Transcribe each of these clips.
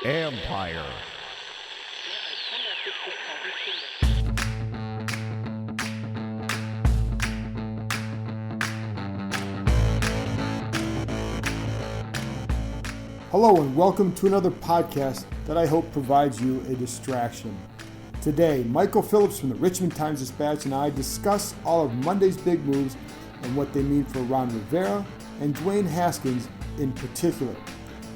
Empire. Hello and welcome to another podcast that I hope provides you a distraction. Today, Michael Phillips from the Richmond Times Dispatch and I discuss all of Monday's big moves and what they mean for Ron Rivera and Dwayne Haskins in particular.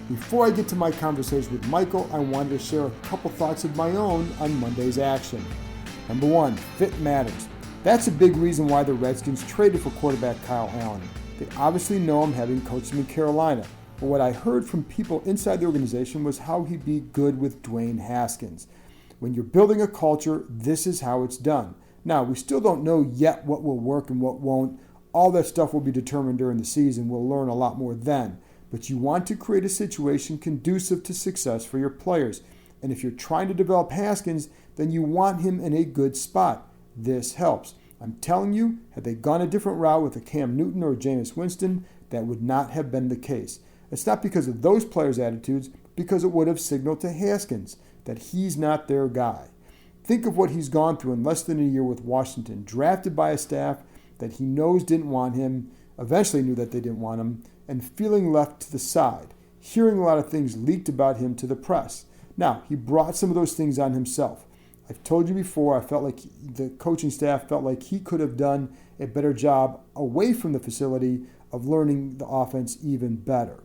Before I get to my conversation with Michael, I wanted to share a couple thoughts of my own on Monday's action. Number one, fit matters. That's a big reason why the Redskins traded for quarterback Kyle Allen. They obviously know him, having coached him in Carolina. But what I heard from people inside the organization was how he'd be good with Dwayne Haskins. When you're building a culture, this is how it's done. Now, we still don't know yet what will work and what won't. All that stuff will be determined during the season. We'll learn a lot more then. But you want to create a situation conducive to success for your players. And if you're trying to develop Haskins, then you want him in a good spot. This helps. I'm telling you, had they gone a different route with a Cam Newton or a Jameis Winston, that would not have been the case. It's not because of those players' attitudes, but because it would have signaled to Haskins that he's not their guy. Think of what he's gone through in less than a year with Washington, drafted by a staff that he knows didn't want him, eventually knew that they didn't want him, and feeling left to the side, hearing a lot of things leaked about him to the press. Now, he brought some of those things on himself. I've told you before, I felt like the coaching staff felt like he could have done a better job away from the facility of learning the offense even better.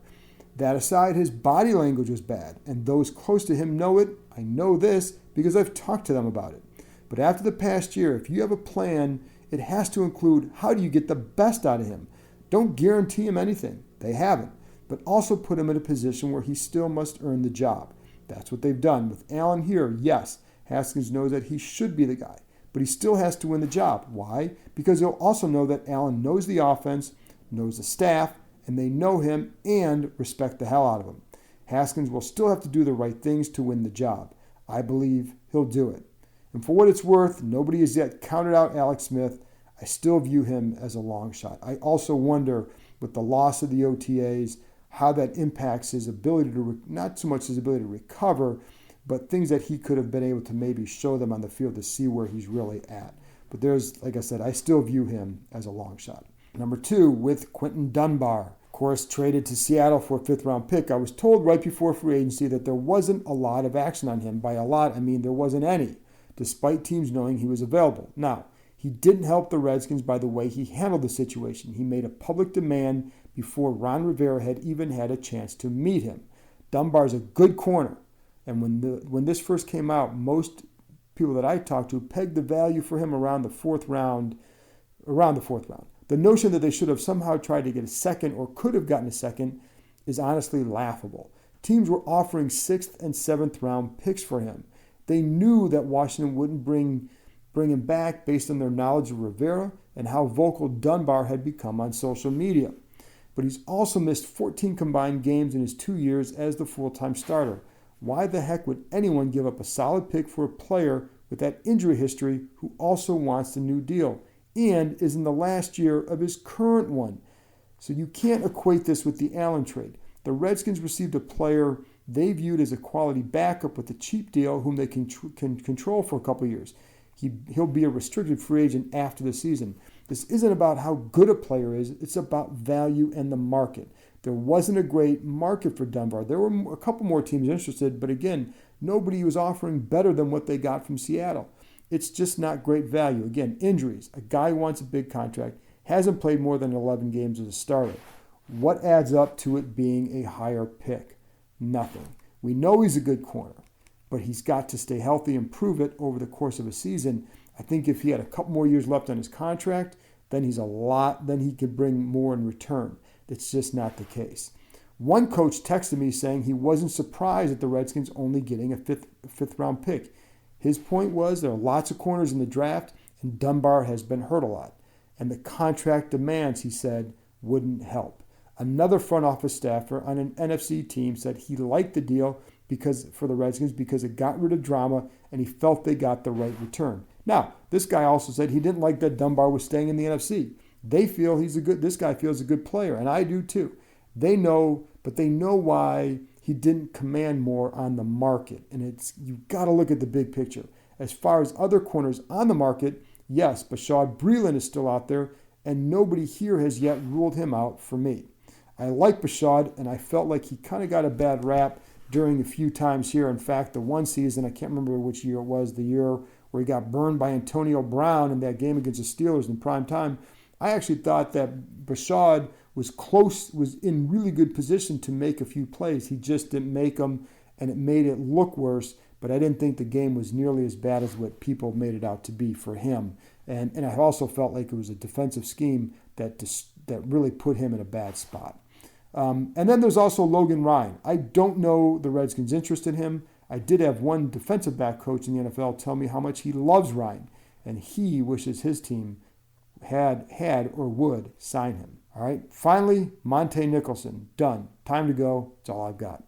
That aside, his body language was bad, and those close to him know it. I know this because I've talked to them about it. But after the past year, if you have a plan, it has to include how do you get the best out of him. Don't guarantee him anything. They haven't. But also put him in a position where he still must earn the job. That's what they've done. With Allen here, yes, Haskins knows that he should be the guy, but he still has to win the job. Why? Because he'll also know that Allen knows the offense, knows the staff, and they know him and respect the hell out of him. Haskins will still have to do the right things to win the job. I believe he'll do it. And for what it's worth, nobody has yet counted out Alex Smith. I still view him as a long shot. I also wonder, with the loss of the OTAs, how that impacts his ability to, not so much his ability to recover, but things that he could have been able to maybe show them on the field to see where he's really at. But there's, like I said, I still view him as a long shot. Number two, with Quinton Dunbar. Of course, traded to Seattle for a fifth-round pick. I was told right before free agency that there wasn't a lot of action on him. By a lot, I mean there wasn't any, despite teams knowing he was available. Now, he didn't help the Redskins by the way he handled the situation. He made a public demand before Ron Rivera had even had a chance to meet him. Dunbar's a good corner, and when this first came out, most people that I talked to pegged the value for him around the fourth round. The notion that they should have somehow tried to get a second or could have gotten a second is honestly laughable. Teams were offering 6th and 7th round picks for him. They knew that Washington wouldn't bring him back based on their knowledge of Rivera and how vocal Dunbar had become on social media. But he's also missed 14 combined games in his 2 years as the full-time starter. Why the heck would anyone give up a solid pick for a player with that injury history who also wants the new deal and is in the last year of his current one? So you can't equate this with the Allen trade. The Redskins received a player they viewed as a quality backup with a cheap deal whom they can control for a couple of years. He'll be a restricted free agent after the season. This isn't about how good a player is. It's about value and the market. There wasn't a great market for Dunbar. There were a couple more teams interested, but again, nobody was offering better than what they got from Seattle. It's just not great value. Again, injuries. A guy who wants a big contract, hasn't played more than 11 games as a starter. What adds up to it being a higher pick? Nothing. We know he's a good corner, but he's got to stay healthy and prove it over the course of a season. I think if he had a couple more years left on his contract, then he could bring more in return. That's just not the case. One coach texted me saying he wasn't surprised at the Redskins only getting a fifth round pick. His point was there are lots of corners in the draft, and Dunbar has been hurt a lot. And the contract demands, he said, wouldn't help. Another front office staffer on an NFC team said he liked the deal for the Redskins because it got rid of drama and he felt they got the right return. Now, this guy also said he didn't like that Dunbar was staying in the NFC. This guy feels a good player, and I do too. They know, but they know why he didn't command more on the market. And you've got to look at the big picture. As far as other corners on the market, yes, Bashaud Breeland is still out there, and nobody here has yet ruled him out for me. I like Bashaud, and I felt like he kind of got a bad rap during a few times here. In fact, the one season, I can't remember which year it was, the year where he got burned by Antonio Brown in that game against the Steelers in prime time, I actually thought that Bashaud was in really good position to make a few plays. He just didn't make them, and it made it look worse, but I didn't think the game was nearly as bad as what people made it out to be for him. And I also felt like it was a defensive scheme that really put him in a bad spot. And then there's also Logan Ryan. I don't know the Redskins' interest in him. I did have one defensive back coach in the NFL tell me how much he loves Ryan, and he wishes his team had or would sign him. All right. Finally, Monte Nicholson. Done. Time to go. That's all I've got.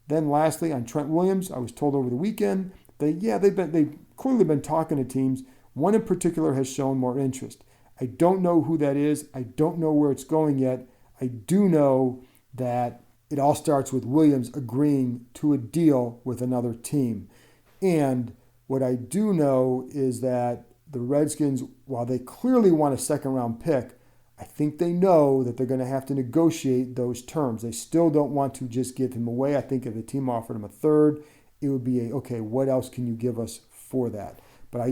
Then lastly, on Trent Williams, I was told over the weekend they've clearly been talking to teams. One in particular has shown more interest. I don't know who that is. I don't know where it's going yet. I do know that it all starts with Williams agreeing to a deal with another team. And what I do know is that the Redskins, while they clearly want a second-round pick, I think they know that they're going to have to negotiate those terms. They still don't want to just give him away. I think if the team offered him a third, it would be okay, what else can you give us for that? But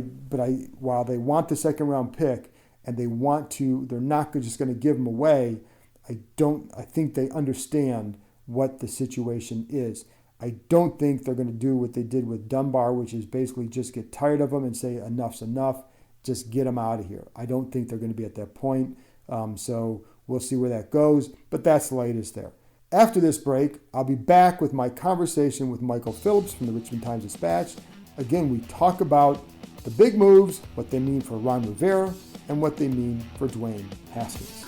while they want the second-round pick and they're not just going to give him away, I think they understand what the situation is. I don't think they're going to do what they did with Dunbar, which is basically just get tired of him and say enough's enough, just get him out of here. I don't think they're going to be at that point. So we'll see where that goes, but that's the latest there. After this break, I'll be back with my conversation with Michael Phillips from the Richmond Times Dispatch. Again, we talk about the big moves, what they mean for Ron Rivera, and what they mean for Dwayne Haskins.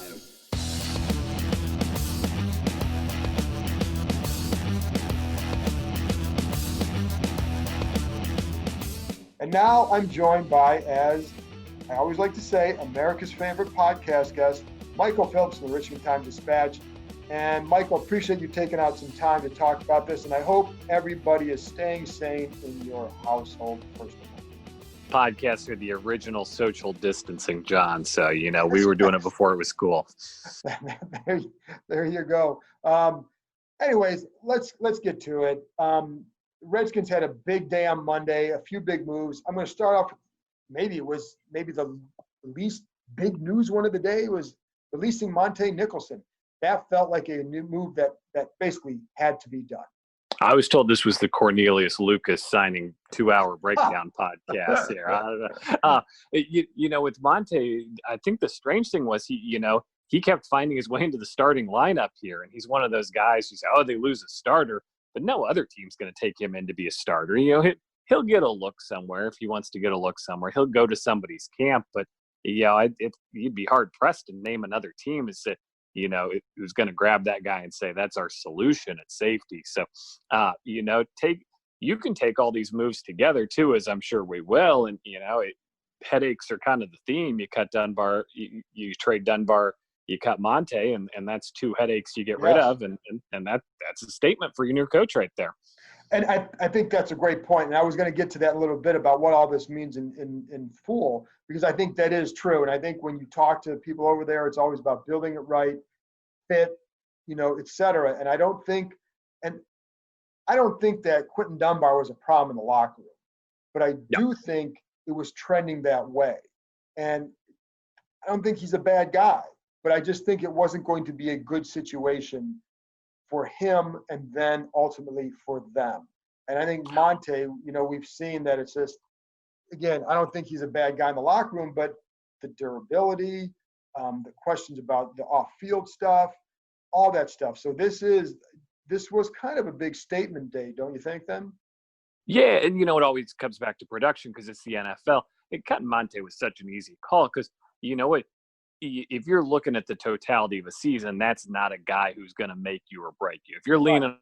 And now I'm joined by, as I always like to say, America's favorite podcast guest, Michael Phillips from the Richmond Times Dispatch. And Michael, appreciate you taking out some time to talk about this. And I hope everybody is staying sane in your household, first of all. Podcasts are the original social distancing, John. So, we were doing it before it was cool. There you go. Anyways, let's get to it. Redskins had a big day on Monday, a few big moves. I'm going to start off, maybe the least big news one of the day was releasing Monte Nicholson. That felt like a new move that basically had to be done. I was told this was the Cornelius Lucas signing 2-hour breakdown podcast here. With Monte, I think the strange thing was he kept finding his way into the starting lineup here, and he's one of those guys who's they lose a starter, but no other team's going to take him in to be a starter. He'll get a look somewhere if he wants to get a look somewhere. He'll go to somebody's camp, but you'd be hard pressed to name another team as to who's going to grab that guy and say that's our solution at safety. So, you can take all these moves together too, as I'm sure we will. And headaches are kind of the theme. You cut Dunbar, you trade Dunbar, you cut Monte, and that's 2 headaches you get rid of, and that's a statement for your new coach right there. And I think that's a great point. And I was going to get to that a little bit about what all this means in full, because I think that is true. And I think when you talk to people over there, it's always about building it right, fit, et cetera. And I don't think that Quinton Dunbar was a problem in the locker room, but I do think it was trending that way. And I don't think he's a bad guy, but I just think it wasn't going to be a good situation for him and then ultimately for them. And I think Monte, we've seen that it's just, again, I don't think he's a bad guy in the locker room, but the durability, the questions about the off-field stuff, all that stuff. So this was kind of a big statement day, don't you think, then? Yeah, and it always comes back to production because it's the NFL. Cutting Monte was such an easy call because, if you're looking at the totality of a season, that's not a guy who's going to make you or break you. If you're leaning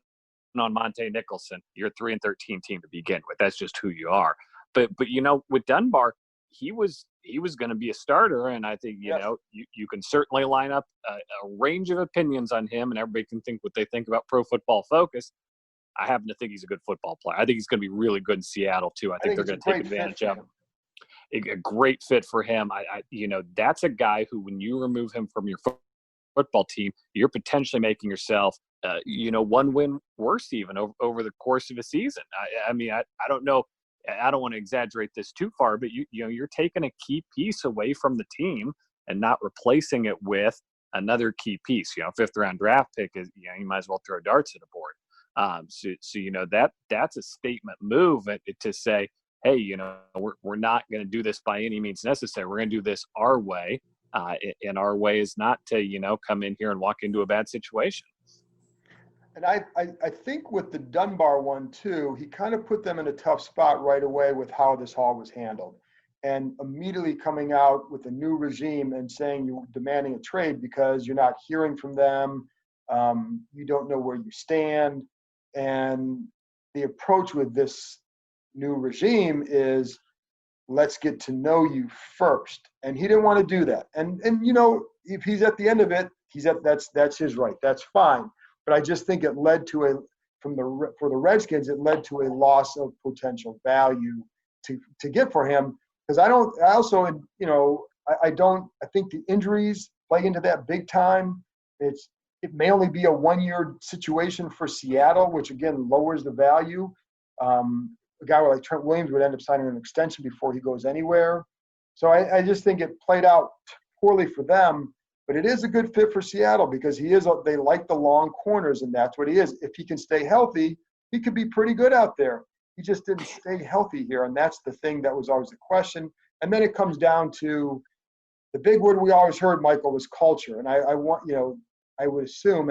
on Monte Nicholson, you're a 3-13 team to begin with. That's just who you are. But with Dunbar, he was going to be a starter, and I think you can certainly line up a range of opinions on him, and everybody can think what they think about Pro Football Focus. I happen to think he's a good football player. I think he's going to be really good in Seattle too. I think they're going to take advantage of him. A great fit for him. That's a guy who, when you remove him from your football team, you're potentially making yourself, one win worse even over the course of a season. I don't know. I don't want to exaggerate this too far, but you're taking a key piece away from the team and not replacing it with another key piece. 5th round draft pick is, you might as well throw darts at the board. That's a statement move to say, hey, we're not going to do this by any means necessary. We're going to do this our way. And our way is not to, come in here and walk into a bad situation. And I think with the Dunbar one too, he kind of put them in a tough spot right away with how this all was handled. And immediately coming out with a new regime and saying you're demanding a trade because you're not hearing from them, you don't know where you stand. And the approach with this new regime is, let's get to know you first. And he didn't want to do that. And if he's at the end of it, that's his right. That's fine. But I just think it led to for the Redskins, it led to a loss of potential value to get for him. Because I think the injuries play into that big time. It may only be a 1-year situation for Seattle, which again lowers the value. A guy like Trent Williams would end up signing an extension before he goes anywhere. So I just think it played out poorly for them, but it is a good fit for Seattle because they like the long corners, and that's what he is. If he can stay healthy, he could be pretty good out there. He just didn't stay healthy here, and that's the thing that was always the question. And then it comes down to the big word we always heard, Michael, was culture. And I would assume,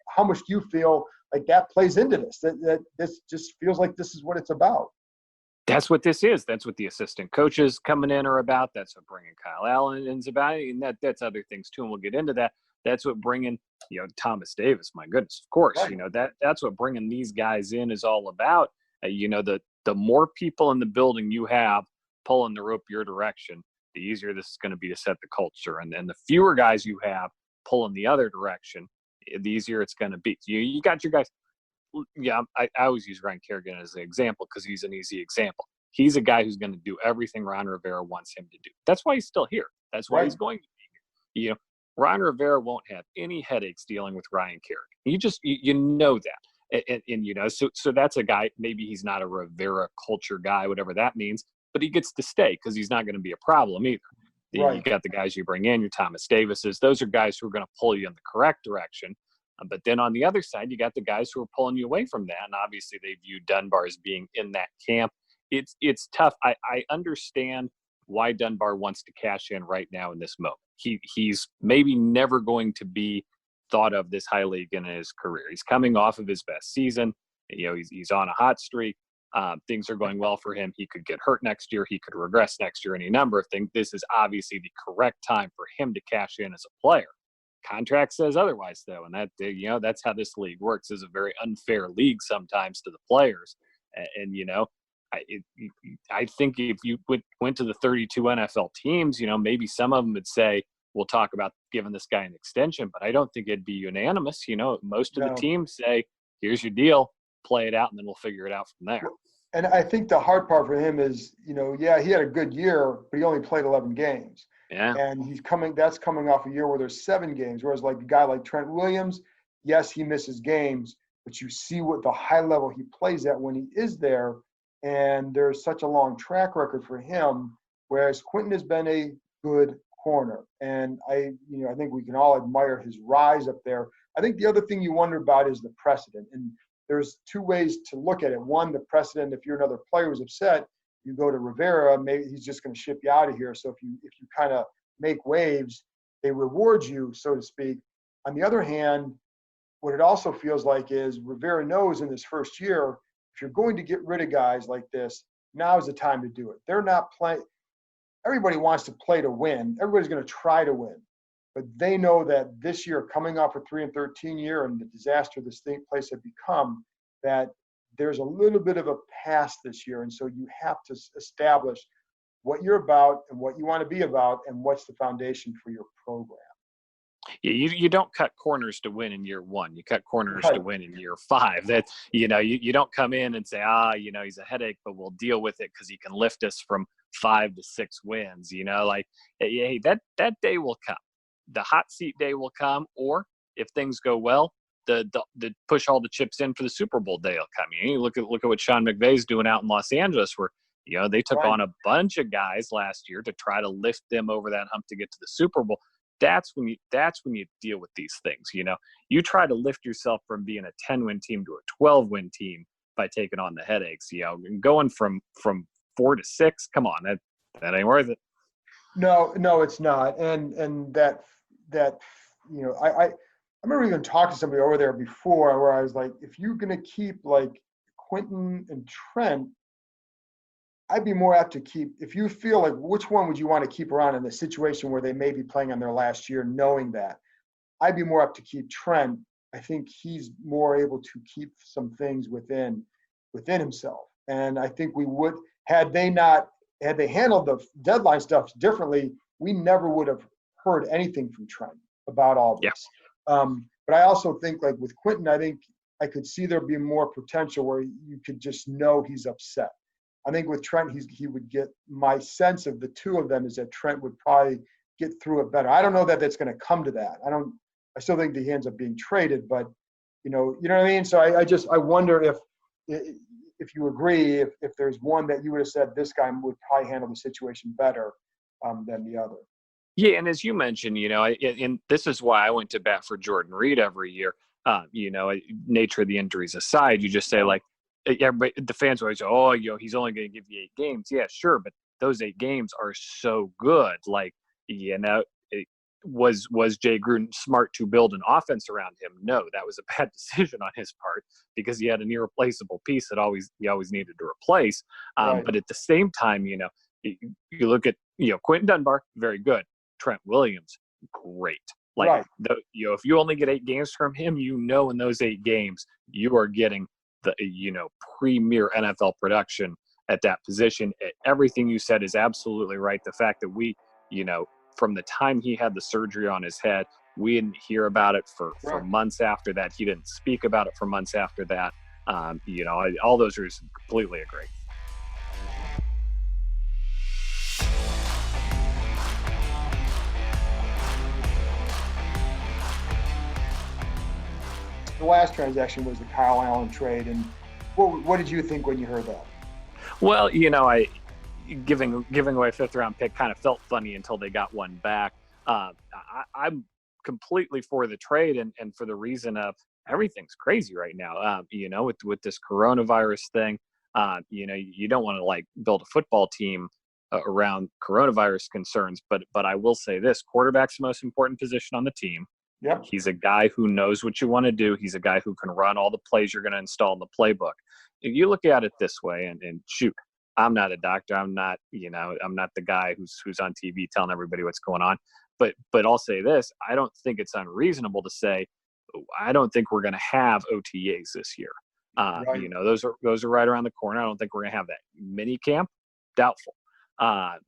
how much do you feel like that plays into this? That this just feels like this is what it's about. That's what this is. That's what the assistant coaches coming in are about. That's what bringing Kyle Allen in's about, and that's other things too. And we'll get into that. That's what bringing Thomas Davis. My goodness, of course. Right. That's what bringing these guys in is all about. The more people in the building you have pulling the rope your direction, the easier this is going to be to set the culture. And then the fewer guys you have pulling the other direction, the easier it's going to be. You got your guys. Yeah, I always use Ryan Kerrigan as an example because he's an easy example. He's a guy who's going to do everything Ron Rivera wants him to do. That's why he's still here. That's why he's going to be here. Ron Rivera won't have any headaches dealing with Ryan Kerrigan. You know that. And so that's a guy, maybe he's not a Rivera culture guy, whatever that means, but he gets to stay because he's not going to be a problem either. Right. You got the guys you bring in, your Thomas Davises. Those are guys who are going to pull you in the correct direction. But then on the other side, you got the guys who are pulling you away from that. And obviously they view Dunbar as being in that camp. It's tough. I understand why Dunbar wants to cash in right now in this moment. He's maybe never going to be thought of this highly again in his career. He's coming off of his best season. He's on a hot streak. Things are going well for him. He could get hurt next year. He could regress next year. Any number of things. This is obviously the correct time for him to cash in as a player. Contract says otherwise, though, and that's how this league works. It's a very unfair league sometimes to the players, and I think if you went to the 32 NFL teams, maybe some of them would say we'll talk about giving this guy an extension, but I don't think it'd be unanimous. Most of the teams say, "Here's your deal, play it out, and then we'll figure it out from there." And I think the hard part for him is, he had a good year, but he only played 11 games. Yeah. And that's coming off a year where there's 7 games. Whereas like a guy like Trent Williams, yes, he misses games, but you see what the high level he plays at when he is there. And there's such a long track record for him, whereas Quinton has been a good corner. And I think we can all admire his rise up there. I think the other thing you wonder about is the precedent. And there's 2 ways to look at it. One, the precedent, if you're another player who's upset, you go to Rivera, maybe he's just going to ship you out of here. So if you kind of make waves, they reward you, so to speak. On the other hand, what it also feels like is Rivera knows in this first year, if you're going to get rid of guys like this, now is the time to do it. They're not playing. Everybody wants to play to win. Everybody's going to try to win. But they know that this year, coming off a 3-13 year and the disaster this place had become, that there's a little bit of a past this year. And so you have to establish what you're about and what you want to be about and what's the foundation for your program. Yeah, you don't cut corners to win in year one. You cut corners Right. to win in year five. That you don't come in and say, he's a headache, but we'll deal with it because he can lift us from 5 to 6 wins. Like, hey, that day will come. The hot seat day will come, or if things go well, the push all the chips in for the Super Bowl day will come. You look at what Sean McVay's doing out in Los Angeles, where they took on a bunch of guys last year to try to lift them over that hump to get to the Super Bowl. That's when you deal with these things. You try to lift yourself from being a 10-win team to a 12-win team by taking on the headaches. Going from 4 to 6, come on, that ain't worth it. No, it's not. And that I remember even talking to somebody over there before where I was like, if you're gonna keep like Quinton and Trent, I'd be more apt to keep, if you feel like which one would you want to keep around in the situation where they may be playing on their last year, knowing that, I'd be more apt to keep Trent. I think he's more able to keep some things within himself. And I think we would, had they handled the deadline stuff differently, we never would have heard anything from Trent about all this. Yeah. But I also think like with Quinton, I think I could see there being more potential where you could just know he's upset. I think with Trent, he would get, my sense of the two of them is that Trent would probably get through it better. I don't know that that's going to come to that. I still think that he ends up being traded, but you know what I mean? So I wonder if you agree, if there's one that you would have said this guy would probably handle the situation better than the other. Yeah, and as you mentioned, and this is why I went to bat for Jordan Reed every year. Nature of the injuries aside, you just say like, everybody, the fans always say, he's only going to give you 8 games. Yeah, sure, but those 8 games are so good. Like, was Jay Gruden smart to build an offense around him? No, that was a bad decision on his part because he had an irreplaceable piece that he always needed to replace. Right. But at the same time, you look at Quinton Dunbar, very good. Trent Williams, great. Like, right. If you only get 8 games from him, in those 8 games you are getting the premier NFL production at that position. Everything you said is absolutely right. The fact that we, from the time he had the surgery on his head, we didn't hear about it for months after that. He didn't speak about it for months after that. All those are completely agree. The last transaction was the Kyle Allen trade, and what did you think when you heard that? Well, giving away a 5th-round pick kind of felt funny until they got one back. I'm completely for the trade, and for the reason of everything's crazy right now. With this coronavirus thing, you don't want to like build a football team around coronavirus concerns, but I will say this: quarterback's the most important position on the team. Yep. He's a guy who knows what you want to do. He's a guy who can run all the plays you're going to install in the playbook. If you look at it this way, and shoot, I'm not a doctor. I'm not the guy who's on TV telling everybody what's going on. But I'll say this: I don't think it's unreasonable to say I don't think we're going to have OTAs this year. Right. Those are right around the corner. I don't think we're going to have that mini camp. Doubtful. I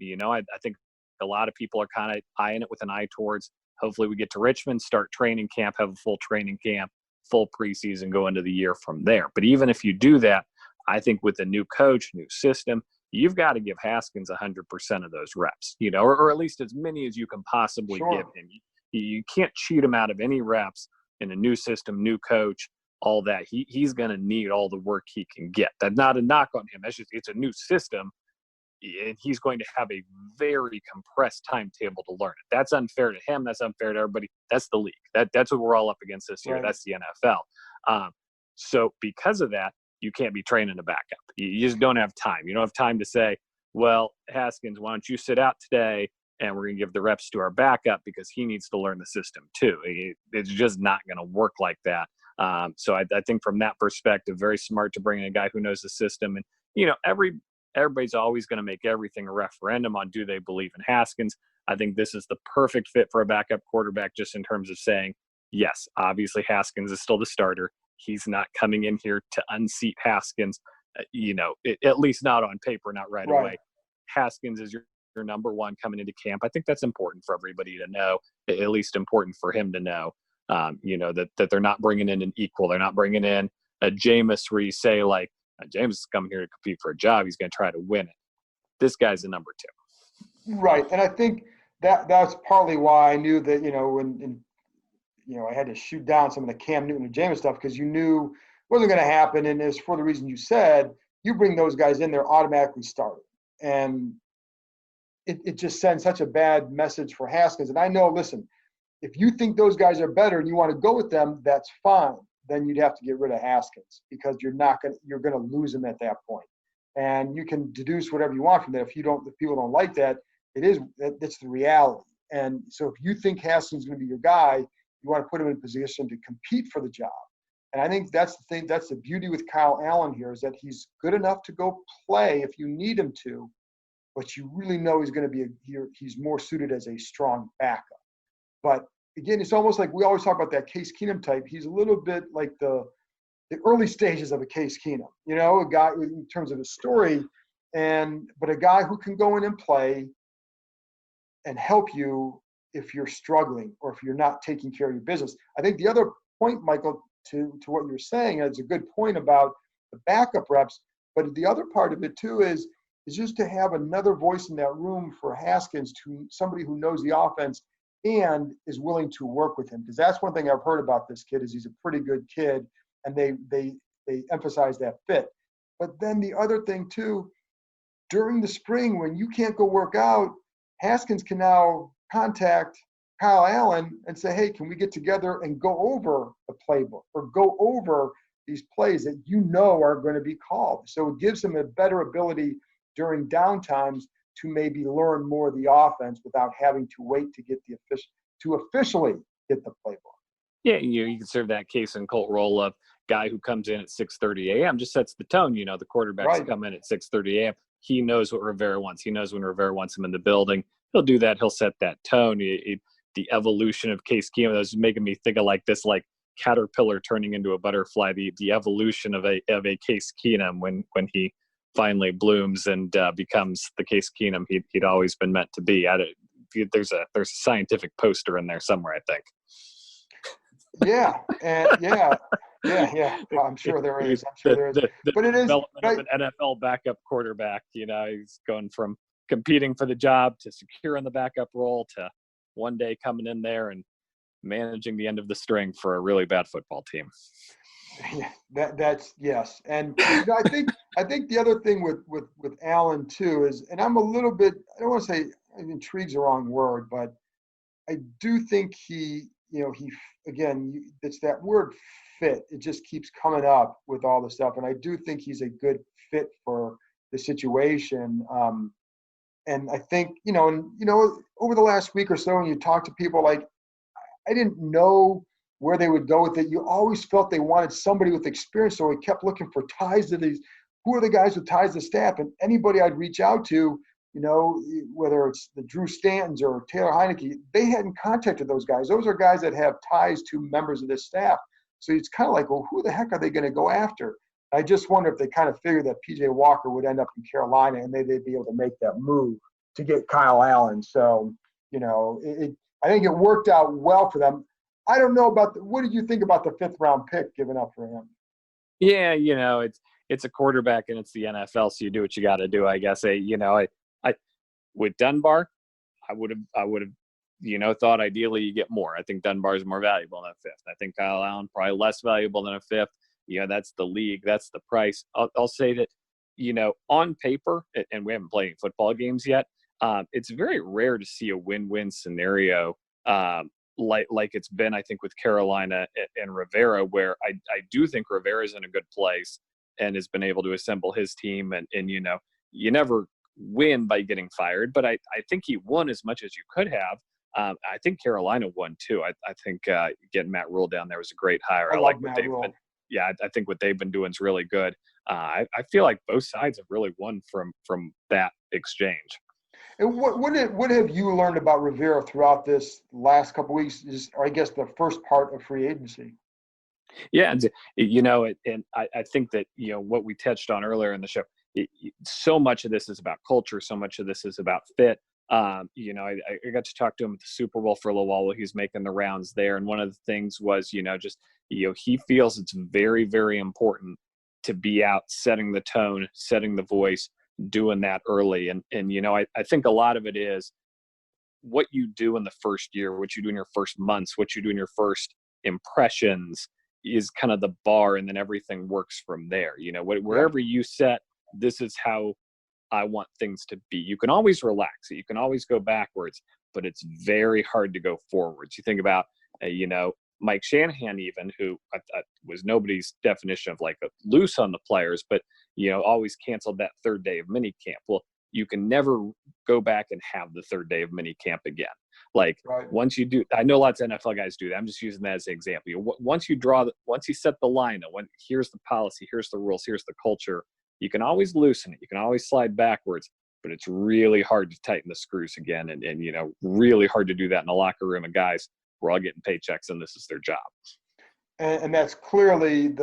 think a lot of people are kind of eyeing it with an eye towards. Hopefully we get to Richmond, start training camp, have a full training camp, full preseason, go into the year from there. But even if you do that, I think with a new coach, new system, you've got to give Haskins 100% of those reps, or at least as many as you can possibly give him. You can't cheat him out of any reps in a new system, new coach, all that. He's going to need all the work he can get. That's not a knock on him. It's a new system. And he's going to have a very compressed timetable to learn it. That's unfair to him. That's unfair to everybody. That's the league. That's what we're all up against this year. Right. That's the NFL. So because of that, you can't be training a backup. You just don't have time. You don't have time to say, well, Haskins, why don't you sit out today and we're going to give the reps to our backup because he needs to learn the system too. It's just not going to work like that. So I think from that perspective, very smart to bring in a guy who knows the system. And, everybody's always going to make everything a referendum on do they believe in Haskins. I think this is the perfect fit for a backup quarterback just in terms of saying, yes, obviously Haskins is still the starter. He's not coming in here to unseat Haskins, at least not on paper, not right away. Haskins is your number one coming into camp. I think that's important for everybody to know, at least important for him to know, that they're not bringing in an equal. They're not bringing in a Jameis where you say, like, Jameis is coming here to compete for a job. He's going to try to win it. This guy's a number two. Right. And I think that's partly why I knew that, when I had to shoot down some of the Cam Newton and Jameis stuff because you knew it wasn't going to happen. And as for the reason you said, you bring those guys in, they're automatically started. And it just sends such a bad message for Haskins. And I know, listen, if you think those guys are better and you want to go with them, that's fine. Then you'd have to get rid of Haskins because you're going to lose him at that point. And you can deduce whatever you want from that. If people don't like that, that's the reality. And so if you think Haskins is going to be your guy, you want to put him in a position to compete for the job. And I think that's the thing. That's the beauty with Kyle Allen here is that he's good enough to go play if you need him to, but you really know he's going to be he's more suited as a strong backup. But again, it's almost like we always talk about that Case Keenum type. He's a little bit like the early stages of a Case Keenum, a guy in terms of his story, but a guy who can go in and play and help you if you're struggling or if you're not taking care of your business. I think the other point, Michael, to what you're saying, is a good point about the backup reps, but the other part of it too is just to have another voice in that room for Haskins, to somebody who knows the offense and is willing to work with him. Because that's one thing I've heard about this kid is he's a pretty good kid, and they emphasize that fit. But then the other thing too, during the spring when you can't go work out, Haskins can now contact Kyle Allen and say, hey, can we get together and go over the playbook or go over these plays that are going to be called. So it gives him a better ability during downtimes to maybe learn more of the offense without having to wait to get officially get the playbook. Yeah, you can serve that case in Colt role of guy who comes in at 6:30 a.m. just sets the tone. The quarterbacks come in at 6:30 a.m. He knows what Rivera wants. He knows when Rivera wants him in the building. He'll do that. He'll set that tone. The evolution of Case Keenum, that was making me think of like this, like caterpillar turning into a butterfly. The evolution of a Case Keenum when he finally blooms and becomes the Case Keenum he'd always been meant to be. There's a scientific poster in there somewhere, I think. Yeah, and yeah. I'm sure there is. But it is development of an NFL backup quarterback. He's going from competing for the job to securing the backup role to one day coming in there and managing the end of the string for a really bad football team. Yeah, that's yes. And I think the other thing with Allen too is, and I'm a little bit, I don't want to say intrigue's the wrong word, but I do think it's that word fit. It just keeps coming up with all the stuff. And I do think he's a good fit for the situation. And I think, over the last week or so, when you talk to people, like, I didn't know where they would go with it. You always felt they wanted somebody with experience. So we kept looking for ties to these. Who are the guys with ties to staff? And anybody I'd reach out to, whether it's the Drew Stantons or Taylor Heineke, they hadn't contacted those guys. Those are guys that have ties to members of this staff. So it's kind of like, well, who the heck are they going to go after? I just wonder if they kind of figured that P.J. Walker would end up in Carolina and they'd be able to make that move to get Kyle Allen. So, I think it worked out well for them. I don't know what did you think about the 5th round pick given up for him? Yeah, it's a quarterback and it's the NFL, so you do what you got to do, I guess. I with Dunbar, I would have thought ideally you get more. I think Dunbar is more valuable than a 5th. I think Kyle Allen probably less valuable than a 5th. That's the league, that's the price. I'll say that, on paper, and we haven't played any football games yet, it's very rare to see a win-win scenario like it's been, I think, with Carolina and Rivera, where I do think Rivera's in a good place and has been able to assemble his team. And you never win by getting fired, but I think he won as much as you could have. I think Carolina won too. I think getting Matt Rule down there was a great hire. I like what they've been. Yeah, I think what they've been doing is really good. I feel like both sides have really won from that exchange. And what have you learned about Rivera throughout this last couple of weeks? Or I guess the first part of free agency. Yeah, and I think that what we touched on earlier in the show, so much of this is about culture. So much of this is about fit. I got to talk to him at the Super Bowl for a little while he's making the rounds there. And one of the things was, he feels it's very, very important to be out setting the tone, setting the voice, doing that early. And I think a lot of it is what you do in the first year, what you do in your first months, what you do in your first impressions is kind of the bar, and then everything works from there. Wherever you set, this is how I want things to be. You can always relax it. You can always go backwards, but it's very hard to go forwards. You think about, Mike Shanahan, even, who was nobody's definition of like a loose on the players, but, always canceled that third day of mini camp. Well, you can never go back and have the third day of mini camp again. Like once you do, I know lots of NFL guys do that. I'm just using that as an example. Once you set the lineup, here's the policy, here's the rules, here's the culture, you can always loosen it. You can always slide backwards, but it's really hard to tighten the screws again. And really hard to do that in a locker room of guys who are all getting paychecks and this is their job. And that's clearly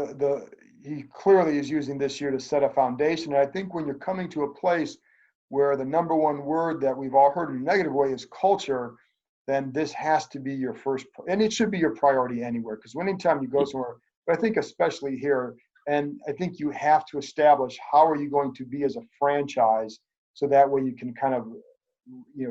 he clearly is using this year to set a foundation. And I think when you're coming to a place where the number one word that we've all heard in a negative way is culture, then this has to be your first, and it should be your priority anywhere, because anytime you go somewhere, but I think especially here, and I think you have to establish how are you going to be as a franchise, so that way you can kind of,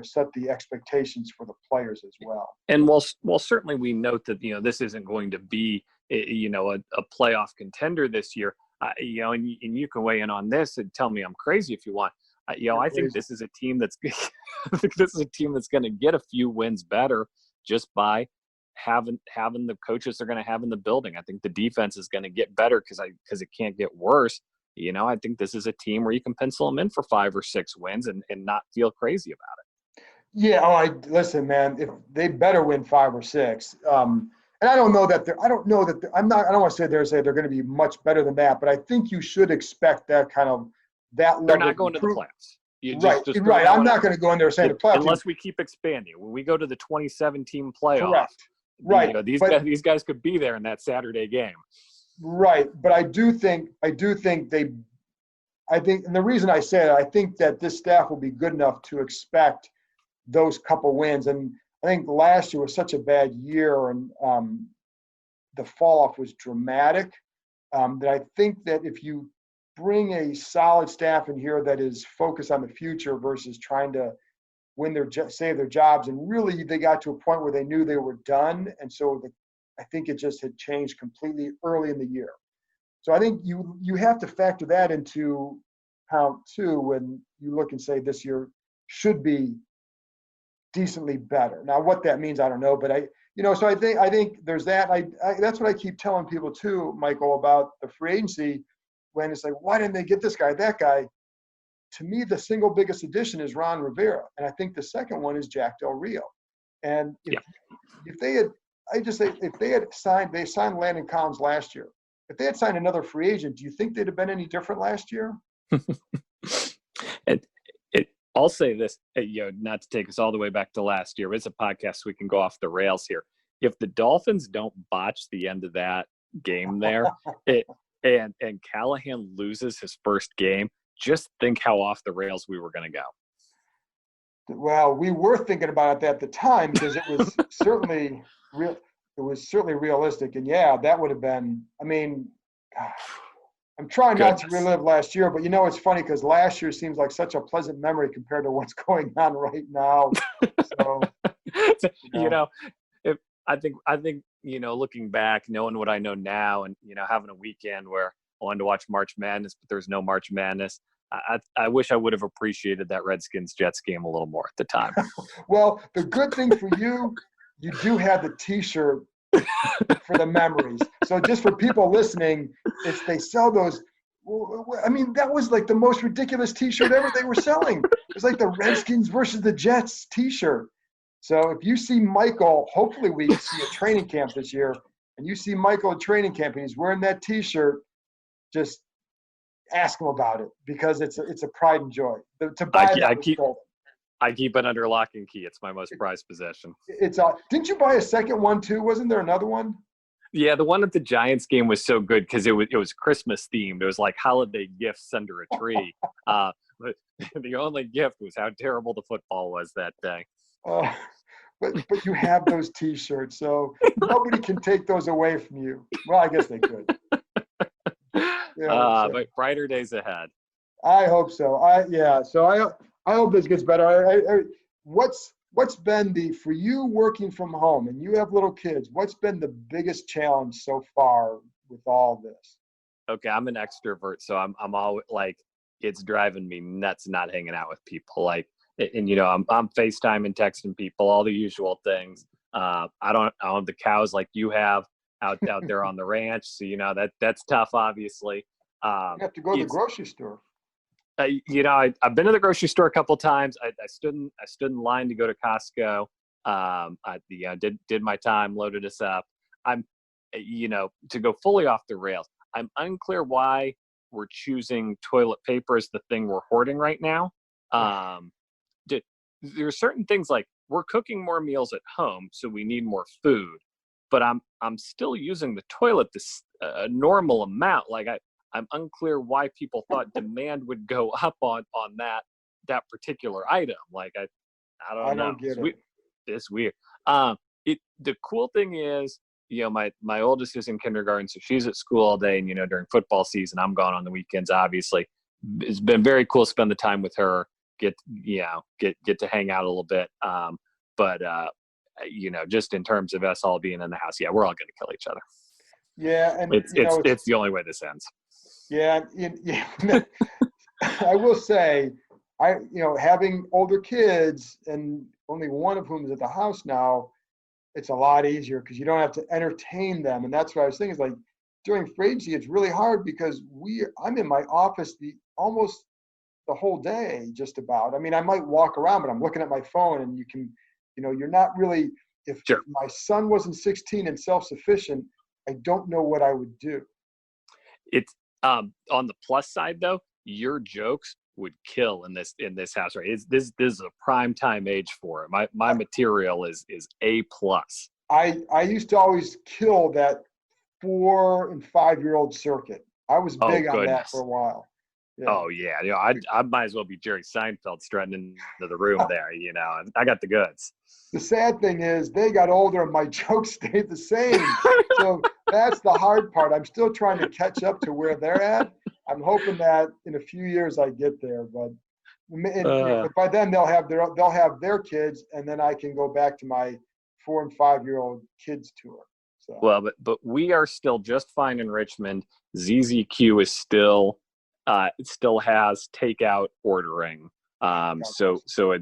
set the expectations for the players as well. And while certainly we note that, this isn't going to be, a playoff contender this year, and you can weigh in on this and tell me I'm crazy if you want. I think this is a team that's going to get a few wins better just by having the coaches they're going to have in the building. I think the defense is going to get better because it can't get worse. I think this is a team where you can pencil them in for 5 or 6 wins and not feel crazy about it. Yeah. Listen, man, if they better win 5 or 6. And I don't know that I don't want to say they're going to be much better than that, but I think you should expect that kind of, that level. They're not going to the playoffs. Right. I'm not going to go in there saying the playoffs. Unless we keep expanding. When we go to the 2017 playoff, correct. Right. These guys could be there in that Saturday game. Right. But I think, and the reason I say that, I think that this staff will be good enough to expect those couple wins. And I think last year was such a bad year, and the fall off was dramatic, that I think that if you bring a solid staff in here that is focused on the future versus trying to save their jobs, and really they got to a point where they knew they were done, and so I think it just had changed completely early in the year. So I think you have to factor that into account too when you look and say this year should be decently better. Now what that means, I don't know, but so I think there's that. That's what I keep telling people too, Michael, about the free agency, when it's like, why didn't they get this guy, that guy? To me, the single biggest addition is Ron Rivera, and I think the second one is Jack Del Rio. And if they had signed Landon Collins last year. If they had signed another free agent, do you think they'd have been any different last year? I'll say this, not to take us all the way back to last year, but it's a podcast, so we can go off the rails here. If the Dolphins don't botch the end of that game there, and Callahan loses his first game, just think how off the rails we were going to go. Well, we were thinking about it at the time because it was certainly real. It was certainly realistic, and that would have been. I mean, I'm trying not to relive last year, but it's funny because last year seems like such a pleasant memory compared to what's going on right now. So, I think looking back, knowing what I know now, and having a weekend where I wanted to watch March Madness, but there's no March Madness. I wish I would have appreciated that Redskins-Jets game a little more at the time. Well, the good thing for you do have the T-shirt for the memories. So just for people listening, if they sell those, I mean, that was like the most ridiculous T-shirt ever they were selling. It was like the Redskins versus the Jets T-shirt. So if you see Michael, hopefully we see a training camp this year, and you see Michael at training camp and he's wearing that T-shirt, just ask him about it, because it's a pride and joy. I keep it under lock and key. It's my most prized possession. Didn't you buy a second one too? Wasn't there another one? Yeah, the one at the Giants game was so good because it was Christmas themed. It was like holiday gifts under a tree. But the only gift was how terrible the football was that day. Uh, but you have those T-shirts, so nobody can take those away from you. Well, I guess they could. But brighter days ahead. I hope so. So I hope this gets better. What's been for you working from home and you have little kids, what's been the biggest challenge so far with all this? Okay, I'm an extrovert, so I'm always like, it's driving me nuts not hanging out with people. Like, and I'm FaceTiming, texting people, all the usual things. I don't have the cows like you have out there on the ranch, so that's tough, obviously. You have to go to the grocery store. I've been to the grocery store a couple of times. I stood in line to go to Costco. I did my time, loaded us up. I'm, to go fully off the rails. I'm unclear why we're choosing toilet paper as the thing we're hoarding right now. There are certain things like we're cooking more meals at home, so we need more food. But I'm still using the toilet this normal amount. Like I'm unclear why people thought demand would go up on that particular item. Like I don't know. Don't get it. It's weird. The cool thing is, my oldest is in kindergarten, so she's at school all day, and during football season, I'm gone on the weekends. Obviously, it's been very cool to spend the time with her. Get to hang out a little bit. But just in terms of us all being in the house, we're all going to kill each other. Yeah, and it's the only way this ends. Yeah, I will say, having older kids and only one of whom is at the house now, it's a lot easier because you don't have to entertain them. And that's what I was thinking is like during free agency, it's really hard because I'm in my office almost the whole day, just about. I mean, I might walk around, but I'm looking at my phone, and you're not really. If my son wasn't 16 and self-sufficient, I don't know what I would do. It's on the plus side though, your jokes would kill in this house, right? This is a prime time age for it. My material is A+. I used to always kill that 4 and 5 year old circuit. I was big on that for a while. Yeah. Oh yeah, I might as well be Jerry Seinfeld strutting into the room there. I got the goods. The sad thing is they got older and my jokes stayed the same. So that's the hard part. I'm still trying to catch up to where they're at. I'm hoping that in a few years I get there, but by then they'll have their kids, and then I can go back to my 4 and 5 year old kids tour. So. Well, but we are still just fine in Richmond. ZZQ is still it still has takeout ordering. As soon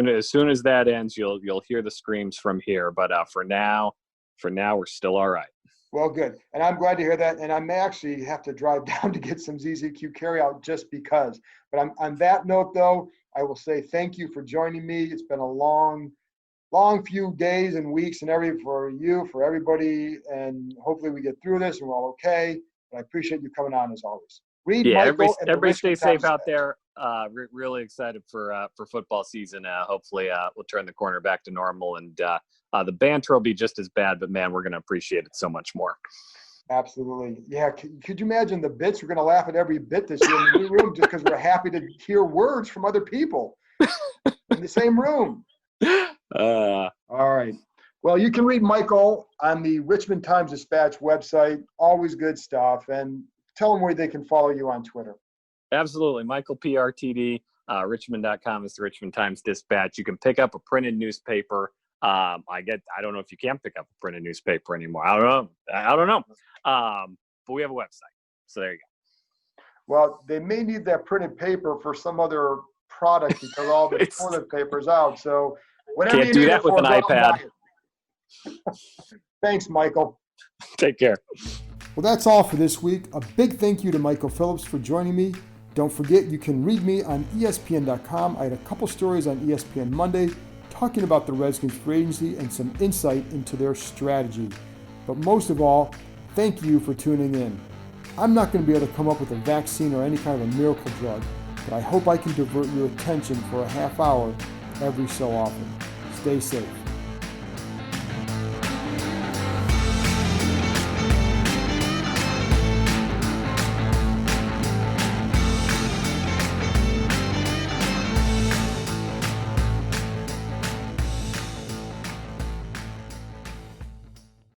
as that ends, you'll hear the screams from here. But for now we're still all right. Well, good. And I'm glad to hear that. And I may actually have to drive down to get some ZZQ carryout just because. But on that note, though, I will say thank you for joining me. It's been a long few days and weeks and for you, for everybody. And hopefully we get through this and we're all okay. But I appreciate you coming on as always. Michael, everybody stay safe out there. Really excited for football season. Hopefully we'll turn the corner back to normal, and the banter will be just as bad, but man, we're going to appreciate it so much more. Absolutely. Yeah. Could you imagine the bits? We're going to laugh at every bit this year in the new room just because we're happy to hear words from other people in the same room. All right. Well, you can read Michael on the Richmond Times Dispatch website. Always good stuff. And tell them where they can follow you on Twitter. Absolutely. Michael PRTD, Richmond.com is the Richmond Times Dispatch. You can pick up a printed newspaper. I don't know if you can pick up a printed newspaper anymore. I don't know. But we have a website. So there you go. Well, they may need that printed paper for some other product because all the toilet paper's out. So whatever can't do that with an iPad. Thanks, Michael. Take care. Well, that's all for this week. A big thank you to Michael Phillips for joining me. Don't forget, you can read me on ESPN.com. I had a couple stories on ESPN Monday talking about the Redskins free agency and some insight into their strategy. But most of all, thank you for tuning in. I'm not going to be able to come up with a vaccine or any kind of a miracle drug, but I hope I can divert your attention for a half hour every so often. Stay safe.